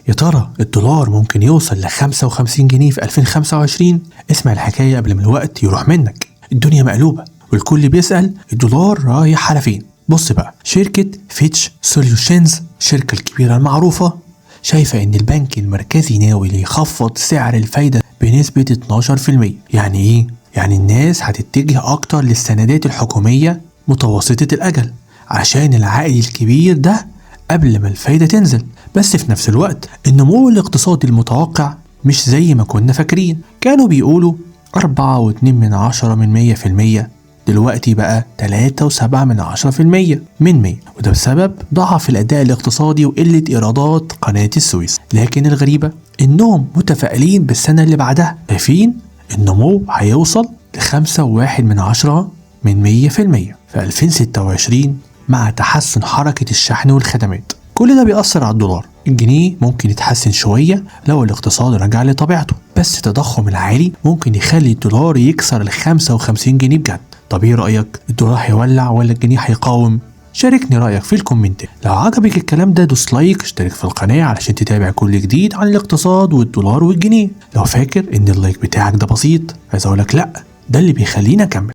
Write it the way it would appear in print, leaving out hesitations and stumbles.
يا ترى الدولار ممكن يوصل ل 55 جنيه في 2025؟ اسمع الحكاية قبل ما الوقت يروح منك. الدنيا مقلوبة والكل بيسأل الدولار رايح على فين. بص بقى، شركة فيتش سوليوشنز، الشركة الكبيرة المعروفة، شايفة إن البنك المركزي ناوي يخفض سعر الفايدة بنسبة 12%. يعني إيه؟ يعني الناس هتتجه أكتر للسندات الحكومية متوسطة الأجل عشان العائد الكبير ده قبل ما الفايدة تنزل. بس في نفس الوقت النمو الاقتصادي المتوقع مش زي ما كنا فاكرين. كانوا بيقولوا 4.2% دلوقتي بقى 3.7% من 100، وده بسبب ضعف الأداء الاقتصادي وقلة إيرادات قناة السويس. لكن الغريبة إنهم متفائلين بالسنة اللي بعدها، شايفين النمو هيوصل ل5.1% في 2026 مع تحسن حركة الشحن والخدمات. كل ده بيأثر على الدولار. الجنيه ممكن يتحسن شوية لو الاقتصاد رجع لطبيعته، بس التضخم العالي ممكن يخلي الدولار يكسر ال 55 جنيه بجد. طب ايه رأيك؟ الدولار هيولع ولا الجنيه هيقاوم؟ شاركني رأيك في الكومنتات. لو عجبك الكلام ده دوس لايك، اشترك في القناة علشان تتابع كل جديد عن الاقتصاد والدولار والجنيه. لو فاكر ان اللايك بتاعك ده بسيط، عايز اقولك لا، ده اللي بيخلينا اكمل.